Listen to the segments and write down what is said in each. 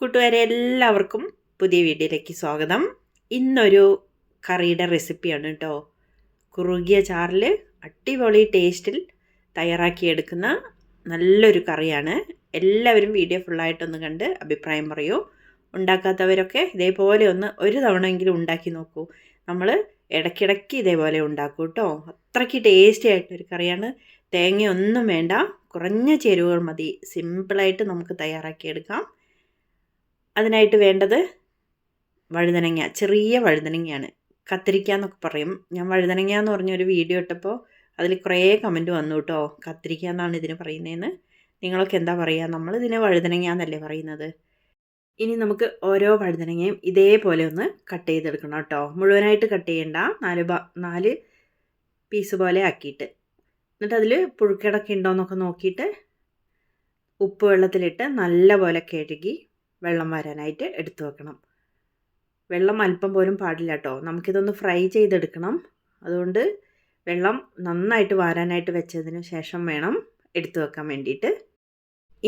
കൂട്ടുകാരെ എല്ലാവർക്കും പുതിയ വീഡിയോയിലേക്ക് സ്വാഗതം. ഇന്നൊരു കറിയുടെ റെസിപ്പിയാണ് കേട്ടോ. കുറുകിയ ചാറിൽ അടിപൊളി ടേസ്റ്റിൽ തയ്യാറാക്കിയെടുക്കുന്ന നല്ലൊരു കറിയാണ്. എല്ലാവരും വീഡിയോ ഫുള്ളായിട്ടൊന്ന് കണ്ട് അഭിപ്രായം പറയൂ. ഉണ്ടാക്കാത്തവരൊക്കെ ഇതേപോലെ ഒരു തവണയെങ്കിലും ഉണ്ടാക്കി നോക്കൂ. നമ്മൾ ഇടയ്ക്കിടയ്ക്ക് ഇതേപോലെ ഉണ്ടാക്കൂ കേട്ടോ. അത്രയ്ക്ക് ടേസ്റ്റി ആയിട്ടൊരു കറിയാണ്. തേങ്ങയൊന്നും വേണ്ട, കുറഞ്ഞ ചേരുവകൾ മതി. സിമ്പിളായിട്ട് നമുക്ക് തയ്യാറാക്കിയെടുക്കാം. അതിനായിട്ട് വേണ്ടത് വഴുതനങ്ങ, ചെറിയ വഴുതനങ്ങയാണ്. കത്തിരിക്ക എന്നൊക്കെ പറയും. ഞാൻ വഴുതനങ്ങ എന്ന് പറഞ്ഞൊരു വീഡിയോ ഇട്ടപ്പോൾ അതിൽ കുറേ കമൻറ്റ് വന്നു കേട്ടോ. കത്തിരിക്ക എന്നാണ് ഇതിന് പറയുന്നതെന്ന്. നിങ്ങളൊക്കെ എന്താ പറയുക? നമ്മളിതിനെ വഴുതനങ്ങ എന്നല്ലേ പറയുന്നത്. ഇനി നമുക്ക് ഓരോ വഴുതനങ്ങയും ഇതേപോലെ ഒന്ന് കട്ട് ചെയ്തെടുക്കണം കേട്ടോ. മുഴുവനായിട്ട് കട്ട് ചെയ്യണ്ട, നാല് പീസ് പോലെ ആക്കിയിട്ട്. എന്നിട്ട് അതിൽ പുഴുക്കേടൊക്കെ ഉണ്ടോയെന്നൊക്കെ നോക്കിയിട്ട് ഉപ്പ് വെള്ളത്തിലിട്ട് നല്ലപോലെ കഴുകി വെള്ളം വരാനായിട്ട് എടുത്തു വെക്കണം. വെള്ളം അല്പം പോലും പാടില്ല കേട്ടോ. നമുക്കിതൊന്ന് ഫ്രൈ ചെയ്തെടുക്കണം. അതുകൊണ്ട് വെള്ളം നന്നായിട്ട് വാരാനായിട്ട് വെച്ചതിന് ശേഷം വേണം എടുത്തു വെക്കാൻ വേണ്ടിയിട്ട്.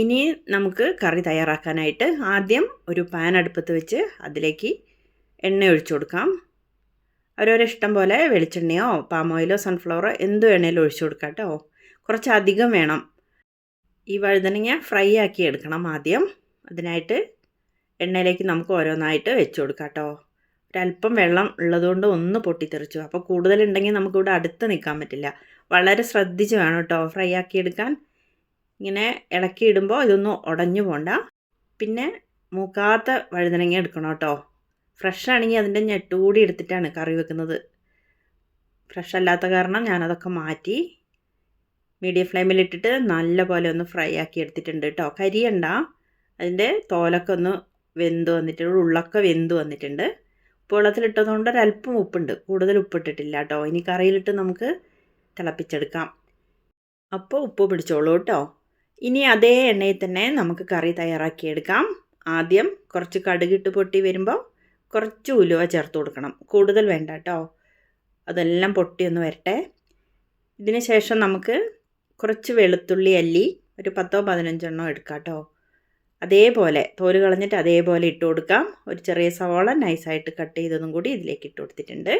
ഇനി നമുക്ക് കറി തയ്യാറാക്കാനായിട്ട് ആദ്യം ഒരു പാൻ അടുപ്പത്ത് വെച്ച് അതിലേക്ക് എണ്ണ ഒഴിച്ചു കൊടുക്കാം. ഓരോരോ ഇഷ്ടം പോലെ വെളിച്ചെണ്ണയോ പാം ഓയിലോ സൺഫ്ലവറോ എന്ത് വേണേലും ഒഴിച്ചു കൊടുക്കാം കേട്ടോ. കുറച്ചധികം വേണം. ഈ വഴുതനങ്ങ ഫ്രൈ ആക്കി എടുക്കണം ആദ്യം. അതിനായിട്ട് എണ്ണയിലേക്ക് നമുക്ക് ഓരോന്നായിട്ട് വെച്ച് കൊടുക്കാം കേട്ടോ. ഒരല്പം വെള്ളം ഉള്ളതുകൊണ്ട് ഒന്ന് പൊട്ടിത്തെറിച്ചു. അപ്പോൾ കൂടുതലുണ്ടെങ്കിൽ നമുക്കിവിടെ അടുത്ത് നിൽക്കാൻ പറ്റില്ല. വളരെ ശ്രദ്ധിച്ച് വേണം കേട്ടോ ഫ്രൈ ആക്കിയെടുക്കാൻ. ഇങ്ങനെ ഇളക്കി ഇടുമ്പോൾ ഇതൊന്നും ഉടഞ്ഞു പോണ്ട. പിന്നെ മൂക്കാത്ത വഴുതനങ്ങ എടുക്കണം കേട്ടോ. ഫ്രഷ് ആണെങ്കിൽ അതിൻ്റെ ഞെട്ടുകൂടി എടുത്തിട്ടാണ് കറി വെക്കുന്നത്. ഫ്രഷ് അല്ലാത്ത കാരണം ഞാനതൊക്കെ മാറ്റി മീഡിയം ഫ്ലെയിമിലിട്ടിട്ട് നല്ല പോലെ ഒന്ന് ഫ്രൈ ആക്കി എടുത്തിട്ടുണ്ട് കേട്ടോ. കരിയണ്ട. അതിൻ്റെ തോലൊക്കെ ഒന്ന് വെന്ത് വന്നിട്ടുണ്ട്, ഉള്ളൊക്കെ വെന്ത് വന്നിട്ടുണ്ട്. ഉപ്പ് വെള്ളത്തിലിട്ടതുകൊണ്ട് ഒരല്പം ഉപ്പുണ്ട്, കൂടുതൽ ഉപ്പിട്ടിട്ടില്ല കേട്ടോ. ഇനി കറിയിലിട്ട് നമുക്ക് തിളപ്പിച്ചെടുക്കാം. അപ്പോൾ ഉപ്പ് പിടിച്ചോളൂ കേട്ടോ. ഇനി അതേ എണ്ണയിൽ തന്നെ നമുക്ക് കറി തയ്യാറാക്കിയെടുക്കാം. ആദ്യം കുറച്ച് കടുകിട്ട് പൊട്ടി വരുമ്പോൾ കുറച്ച് ഉലുവ ചേർത്ത് കൊടുക്കണം. കൂടുതൽ വേണ്ട കേട്ടോ. അതെല്ലാം പൊട്ടിയൊന്ന് വരട്ടെ. ഇതിന് ശേഷം നമുക്ക് കുറച്ച് വെളുത്തുള്ളി അല്ലി ഒരു 10-15 എടുക്കാം കേട്ടോ. അതേപോലെ തോല് കളഞ്ഞിട്ട് അതേപോലെ ഇട്ട് കൊടുക്കാം. ഒരു ചെറിയ സവാള നൈസായിട്ട് കട്ട് ചെയ്തതും കൂടി ഇതിലേക്ക് ഇട്ട് കൊടുത്തിട്ടുണ്ട്.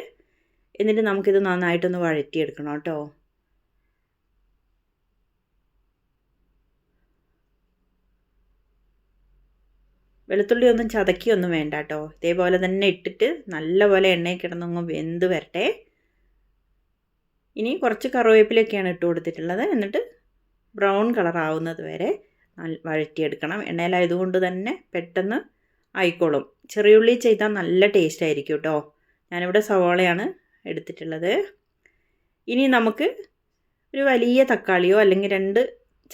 എന്നിട്ട് നമുക്കിത് നന്നായിട്ടൊന്ന് വഴറ്റിയെടുക്കണം കേട്ടോ. വെളുത്തുള്ളി ഒന്നും ചതക്കിയൊന്നും വേണ്ട കേട്ടോ. ഇതേപോലെ തന്നെ ഇട്ടിട്ട് നല്ലപോലെ എണ്ണയിൽ കിടന്നങ്ങ് വെന്ത് വരട്ടെ. ഇനി കുറച്ച് കറിവേപ്പിലൊക്കെയാണ് ഇട്ട് കൊടുത്തിട്ടുള്ളത്. എന്നിട്ട് ബ്രൗൺ കളർ ആവുന്നത് വരെ വഴറ്റിയെടുക്കണം. എണ്ണയിലായതുകൊണ്ട് തന്നെ പെട്ടെന്ന് ആയിക്കോളും. ചെറിയുള്ളി ചെയ്താൽ നല്ല ടേസ്റ്റ് ആയിരിക്കും കേട്ടോ. ഞാനിവിടെ സവാളയാണ് എടുത്തിട്ടുള്ളത്. ഇനി നമുക്ക് ഒരു വലിയ തക്കാളിയോ അല്ലെങ്കിൽ 2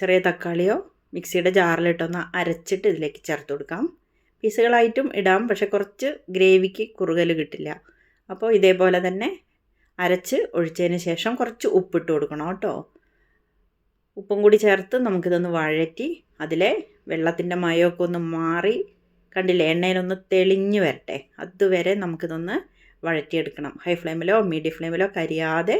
ചെറിയ തക്കാളിയോ മിക്സിയുടെ ജാറിലിട്ടൊന്ന് അരച്ചിട്ട് ഇതിലേക്ക് ചേർത്ത് കൊടുക്കാം. പീസുകളായിട്ടും ഇടാം, പക്ഷെ കുറച്ച് ഗ്രേവിക്ക് കുറുകൽ കിട്ടില്ല. അപ്പോൾ ഇതേപോലെ തന്നെ അരച്ച് ഒഴിച്ചതിന് ശേഷം കുറച്ച് ഉപ്പിട്ട് കൊടുക്കണം കേട്ടോ. ഉപ്പും കൂടി ചേർത്ത് നമുക്കിതൊന്ന് വഴറ്റി അതിലെ വെള്ളത്തിൻ്റെ മയമൊക്കെ ഒന്ന് മാറി, കണ്ടില്ലേ, എണ്ണയിലൊന്ന് തെളിഞ്ഞ് വരട്ടെ. അതുവരെ നമുക്കിതൊന്ന് വഴറ്റിയെടുക്കണം. ഹൈ ഫ്ലെയിമിലോ മീഡിയം ഫ്ലെയിമിലോ കരിയാതെ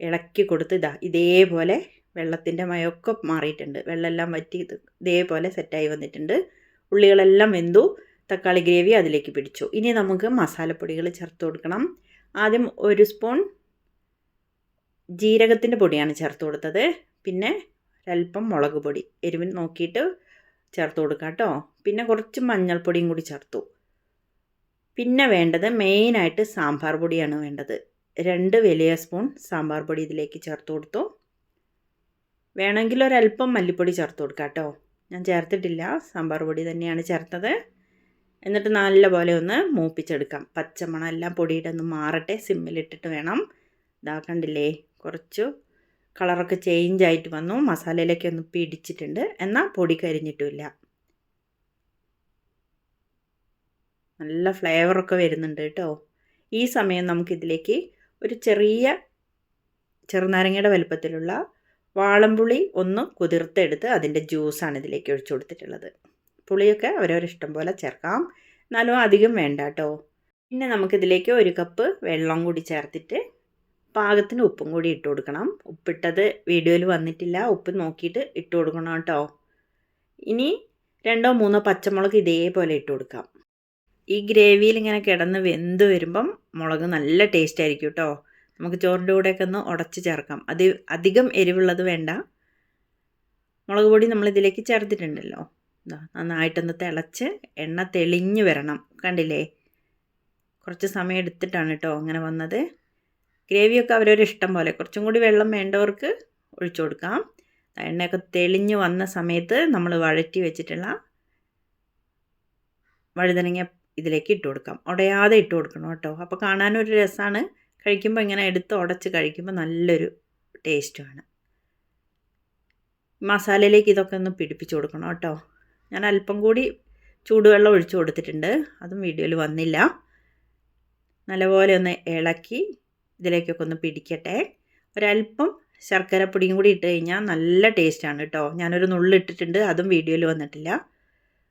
ഇളക്കി കൊടുത്ത് ഇതേപോലെ വെള്ളത്തിൻ്റെ മയമൊക്കെ മാറിയിട്ടുണ്ട്. വെള്ളമെല്ലാം വറ്റി ഇതേപോലെ സെറ്റായി വന്നിട്ടുണ്ട്. ഉള്ളികളെല്ലാം വെന്തു, തക്കാളി ഗ്രേവി അതിലേക്ക് പിടിച്ചു. ഇനി നമുക്ക് മസാലപ്പൊടികൾ ചേർത്ത് കൊടുക്കണം. ആദ്യം 1 സ്പൂൺ ജീരകത്തിൻ്റെ പൊടിയാണ് ചേർത്ത് കൊടുത്തത്. പിന്നെ ഒരല്പം മുളക് പൊടി എരിവിന് നോക്കിയിട്ട് ചേർത്ത് കൊടുക്കാം കേട്ടോ. പിന്നെ കുറച്ച് മഞ്ഞൾപ്പൊടിയും കൂടി ചേർത്തു. പിന്നെ വേണ്ടത് മെയിനായിട്ട് സാമ്പാർ പൊടിയാണ് വേണ്ടത്. 2 വലിയ സ്പൂൺ സാമ്പാർ പൊടി ഇതിലേക്ക് ചേർത്ത് കൊടുത്തു. വേണമെങ്കിൽ ഒരല്പം മല്ലിപ്പൊടി ചേർത്ത് കൊടുക്കാം കേട്ടോ. ഞാൻ ചേർത്തിട്ടില്ല, സാമ്പാർ പൊടി തന്നെയാണ് ചേർത്തത്. എന്നിട്ട് നല്ലപോലെ ഒന്ന് മൂപ്പിച്ചെടുക്കാം. പച്ചമണം എല്ലാം പൊടിയുടെ ഒന്ന് മാറട്ടെ. സിമ്മിലിട്ടിട്ട് വേണം. കണ്ടില്ലേ, കുറച്ച് കളറൊക്കെ ചേഞ്ച് ആയിട്ട് വന്നു. മസാലയിലേക്ക് ഒന്ന് പിടിച്ചിട്ടുണ്ട്, എന്നാൽ പൊടി കരിഞ്ഞിട്ടുമില്ല. നല്ല ഫ്ലേവറൊക്കെ വരുന്നുണ്ട് കേട്ടോ. ഈ സമയം നമുക്കിതിലേക്ക് ഒരു ചെറുനാരങ്ങയുടെ വലുപ്പത്തിലുള്ള വാളംപുളി ഒന്ന് കുതിർത്തെടുത്ത് അതിൻ്റെ ജ്യൂസാണ് ഇതിലേക്ക് ഒഴിച്ചു കൊടുത്തിട്ടുള്ളത്. പുളിയൊക്കെ അവരവരിഷ്ടം പോലെ ചേർക്കാം, എന്നാലും അധികം വേണ്ട കേട്ടോ. പിന്നെ നമുക്കിതിലേക്ക് 1 കപ്പ് വെള്ളം കൂടി ചേർത്തിട്ട് പാകത്തിന് ഉപ്പും കൂടി ഇട്ട് കൊടുക്കണം. ഉപ്പിട്ടത് വീഡിയോയിൽ വന്നിട്ടില്ല, ഉപ്പ് നോക്കിയിട്ട് ഇട്ട് കൊടുക്കണം കേട്ടോ. ഇനി 2 3 പച്ചമുളക് ഇതേപോലെ ഇട്ട് കൊടുക്കാം. ഈ ഗ്രേവിയിൽ ഇങ്ങനെ കിടന്ന് വെന്ത് വരുമ്പം മുളക് നല്ല ടേസ്റ്റ് ആയിരിക്കും കേട്ടോ. നമുക്ക് ചോറിൻ്റെ കൂടെയൊക്കെ ഒന്ന് ഉടച്ച് ചേർക്കാം. അധികം എരിവുള്ളത് വേണ്ട. മുളക് പൊടി നമ്മളിതിലേക്ക് ചേർത്തിട്ടുണ്ടല്ലോ. നന്നായിട്ടൊന്ന് തിളച്ച് എണ്ണ തെളിഞ്ഞ് വരണം. കണ്ടില്ലേ, കുറച്ച് സമയം എടുത്തിട്ടാണ് കേട്ടോ അങ്ങനെ വന്നത്. ഗ്രേവിയൊക്കെ അവരവരുടെ ഇഷ്ടം പോലെ, കുറച്ചും കൂടി വെള്ളം വേണ്ടവർക്ക് ഒഴിച്ചു കൊടുക്കാം. എണ്ണയൊക്കെ തെളിഞ്ഞ് വന്ന സമയത്ത് നമ്മൾ വഴറ്റി വെച്ചിട്ടുള്ള വഴുതനങ്ങ ഇതിലേക്ക് ഇട്ട് കൊടുക്കാം. ഉടയാതെ ഇട്ട് കൊടുക്കണം കേട്ടോ. അപ്പോൾ കാണാനൊരു രസമാണ്. കഴിക്കുമ്പോൾ ഇങ്ങനെ എടുത്ത് ഉടച്ച് കഴിക്കുമ്പോൾ നല്ലൊരു ടേസ്റ്റുമാണ്. മസാലയിലേക്ക് ഇതൊക്കെ ഒന്ന് പിടിപ്പിച്ച് കൊടുക്കണം കേട്ടോ. ഞാൻ അല്പം കൂടി ചൂടുവെള്ളം ഒഴിച്ചു കൊടുത്തിട്ടുണ്ട്, അതും വീഡിയോയിൽ വന്നില്ല. നല്ലപോലെ ഒന്ന് ഇളക്കി ഇതിലേക്കൊക്കെ ഒന്ന് പിടിക്കട്ടെ. ഒരല്പം ശർക്കരപ്പൊടിയും കൂടി ഇട്ട് കഴിഞ്ഞാൽ നല്ല ടേസ്റ്റാണ് കേട്ടോ. ഞാനൊരു നുള്ളിട്ടിട്ടുണ്ട്, അതും വീഡിയോയിൽ വന്നിട്ടില്ല.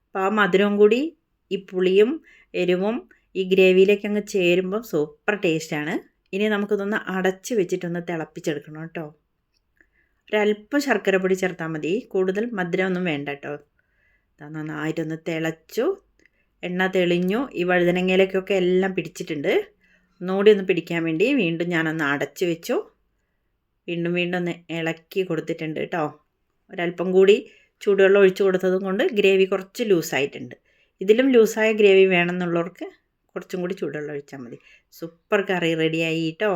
അപ്പോൾ ആ മധുരവും കൂടി ഈ പുളിയും എരിവും ഈ ഗ്രേവിയിലേക്ക് അങ്ങ് ചേരുമ്പം സൂപ്പർ ടേസ്റ്റാണ്. ഇനി നമുക്കിതൊന്ന് അടച്ച് വെച്ചിട്ടൊന്ന് തിളപ്പിച്ചെടുക്കണം കേട്ടോ. ഒരല്പം ശർക്കരപ്പൊടി ചേർത്താൽ മതി, കൂടുതൽ മധുരമൊന്നും വേണ്ട കേട്ടോ. നന്നായിട്ടൊന്ന് തിളച്ചു, എണ്ണ തെളിഞ്ഞു. ഈ വഴുതനങ്ങയിലേക്കൊക്കെ എല്ലാം പിടിച്ചിട്ടുണ്ട്. ഒന്നുകൂടി ഒന്ന് പിടിക്കാൻ വേണ്ടി വീണ്ടും ഞാനൊന്ന് അടച്ച് വെച്ചു. വീണ്ടും ഒന്ന് ഇളക്കി കൊടുത്തിട്ടുണ്ട് കേട്ടോ. ഒരല്പം കൂടി ചൂടുവെള്ളം ഒഴിച്ച് കൊടുത്തതും കൊണ്ട് ഗ്രേവി കുറച്ച് ലൂസായിട്ടുണ്ട്. ഇതിലും ലൂസായ ഗ്രേവി വേണമെന്നുള്ളവർക്ക് കുറച്ചും കൂടി ചൂടുവെള്ളം ഒഴിച്ചാൽ മതി. സൂപ്പർ കറി റെഡിയായി കേട്ടോ.